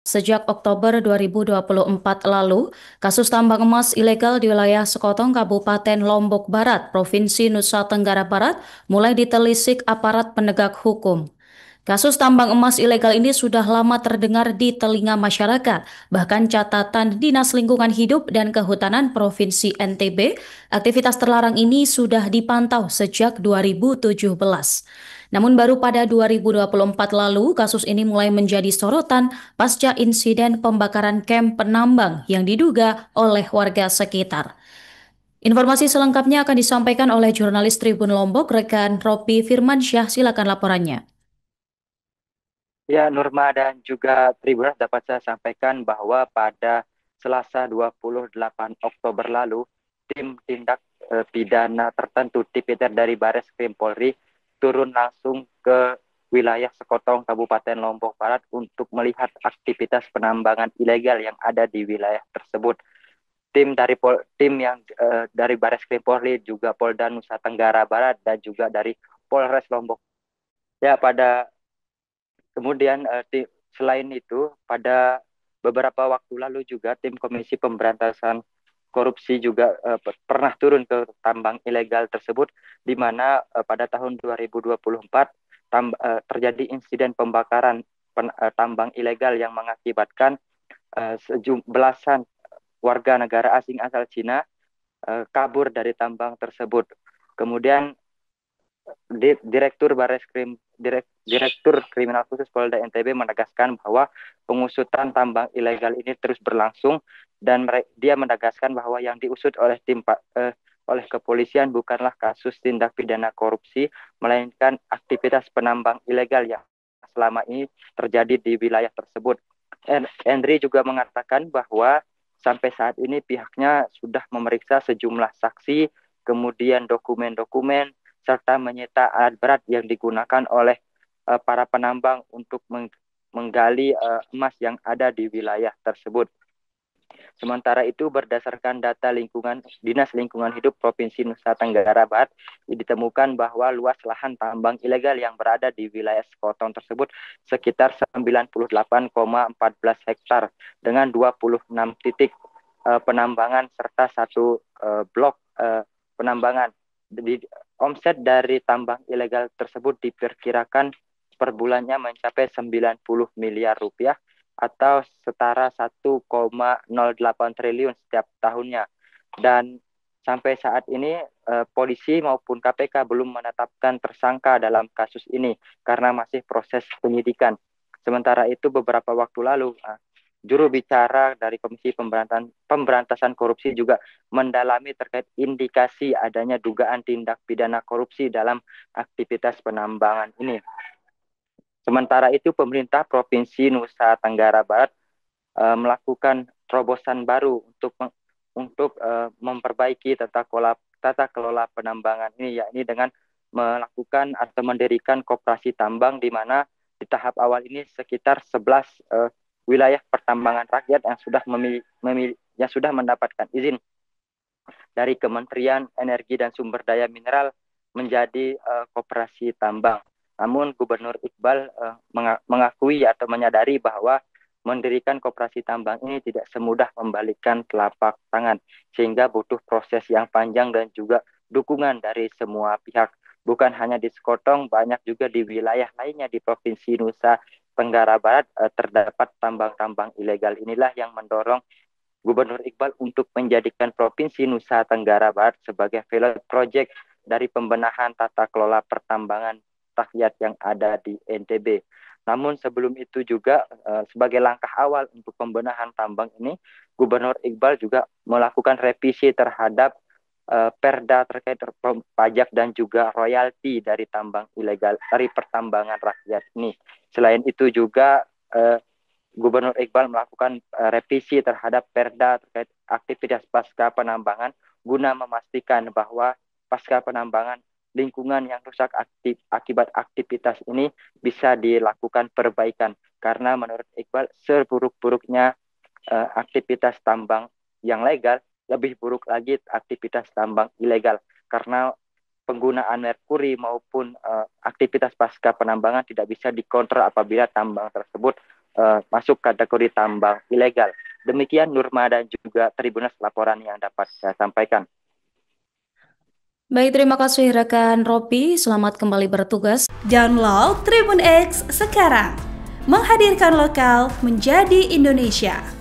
Sejak Oktober 2024 lalu, kasus tambang emas ilegal di wilayah Sekotong, Kabupaten Lombok Barat, Provinsi Nusa Tenggara Barat, mulai ditelisik aparat penegak hukum. Kasus tambang emas ilegal ini sudah lama terdengar di telinga masyarakat. Bahkan catatan Dinas Lingkungan Hidup dan Kehutanan Provinsi NTB, aktivitas terlarang ini sudah dipantau sejak 2017. Namun baru pada 2024 lalu, kasus ini mulai menjadi sorotan pasca insiden pembakaran kamp penambang yang diduga oleh warga sekitar. Informasi selengkapnya akan disampaikan oleh jurnalis Tribun Lombok, rekan Ropi Firmansyah. Silakan laporannya. Ya, Nurma dan juga Tribuners dapat saya sampaikan bahwa pada Selasa 28 Oktober lalu, tim tindak pidana tertentu TPTR dari Bares Krim Polri turun langsung ke wilayah Sekotong, Kabupaten Lombok Barat untuk melihat aktivitas penambangan ilegal yang ada di wilayah tersebut. Tim yang dari Bares Krim Polri, juga Polda Nusa Tenggara Barat dan juga dari Polres Lombok. Ya, Kemudian selain itu, pada beberapa waktu lalu juga tim Komisi Pemberantasan Korupsi juga pernah turun ke tambang ilegal tersebut, di mana pada tahun 2024 terjadi insiden pembakaran tambang ilegal yang mengakibatkan belasan warga negara asing asal Cina kabur dari tambang tersebut. Kemudian Direktur Bareskrim Direktur Kriminal Khusus Polda NTB menegaskan bahwa pengusutan tambang ilegal ini terus berlangsung, dan dia menegaskan bahwa yang diusut oleh oleh kepolisian bukanlah kasus tindak pidana korupsi, melainkan aktivitas penambang ilegal yang selama ini terjadi di wilayah tersebut. Henry juga mengatakan bahwa sampai saat ini pihaknya sudah memeriksa sejumlah saksi, kemudian dokumen-dokumen, serta menyita alat berat yang digunakan oleh para penambang untuk menggali emas yang ada di wilayah tersebut. Sementara itu, berdasarkan data Dinas Lingkungan Hidup Provinsi Nusa Tenggara Barat, ditemukan bahwa luas lahan tambang ilegal yang berada di wilayah Sekotong tersebut sekitar 98,14 hektar dengan 26 titik penambangan serta satu blok penambangan. Omset dari tambang ilegal tersebut diperkirakan per bulannya mencapai 90 miliar rupiah atau setara 1,08 triliun setiap tahunnya. Dan sampai saat ini polisi maupun KPK belum menetapkan tersangka dalam kasus ini karena masih proses penyidikan. Sementara itu beberapa waktu lalu juru bicara dari Komisi Pemberantasan Korupsi juga mendalami terkait indikasi adanya dugaan tindak pidana korupsi dalam aktivitas penambangan ini. Sementara itu, pemerintah Provinsi Nusa Tenggara Barat melakukan terobosan baru untuk memperbaiki tata kelola penambangan ini, yakni dengan melakukan atau mendirikan koperasi tambang, di mana di tahap awal ini sekitar 11 wilayah pertambangan rakyat yang sudah mendapatkan izin dari Kementerian Energi dan Sumber Daya Mineral menjadi koperasi tambang. Namun Gubernur Iqbal mengakui atau menyadari bahwa mendirikan koperasi tambang ini tidak semudah membalikkan telapak tangan, sehingga butuh proses yang panjang dan juga dukungan dari semua pihak. Bukan hanya di Sekotong, banyak juga di wilayah lainnya di Provinsi Nusa Tenggara Barat terdapat tambang-tambang ilegal. Inilah yang mendorong Gubernur Iqbal untuk menjadikan Provinsi Nusa Tenggara Barat sebagai pilot project dari pembenahan tata kelola pertambangan rakyat yang ada di NTB. Namun sebelum itu juga sebagai langkah awal untuk pembenahan tambang ini, Gubernur Iqbal juga melakukan revisi terhadap perda terkait pajak dan juga royalti dari tambang ilegal, dari pertambangan rakyat ini. Selain itu juga Gubernur Iqbal melakukan revisi terhadap perda terkait aktivitas pasca penambangan guna memastikan bahwa pasca penambangan lingkungan yang rusak akibat aktivitas ini bisa dilakukan perbaikan, karena menurut Iqbal seburuk-buruknya aktivitas tambang yang legal, lebih buruk lagi aktivitas tambang ilegal, karena penggunaan merkuri maupun aktivitas pasca penambangan tidak bisa dikontrol apabila tambang tersebut masuk kategori tambang ilegal. Demikian Nurma dan juga Tribuners laporan yang dapat saya sampaikan. Baik, terima kasih rekan Ropi. Selamat kembali bertugas. Download Tribun X sekarang. Menghadirkan lokal menjadi Indonesia.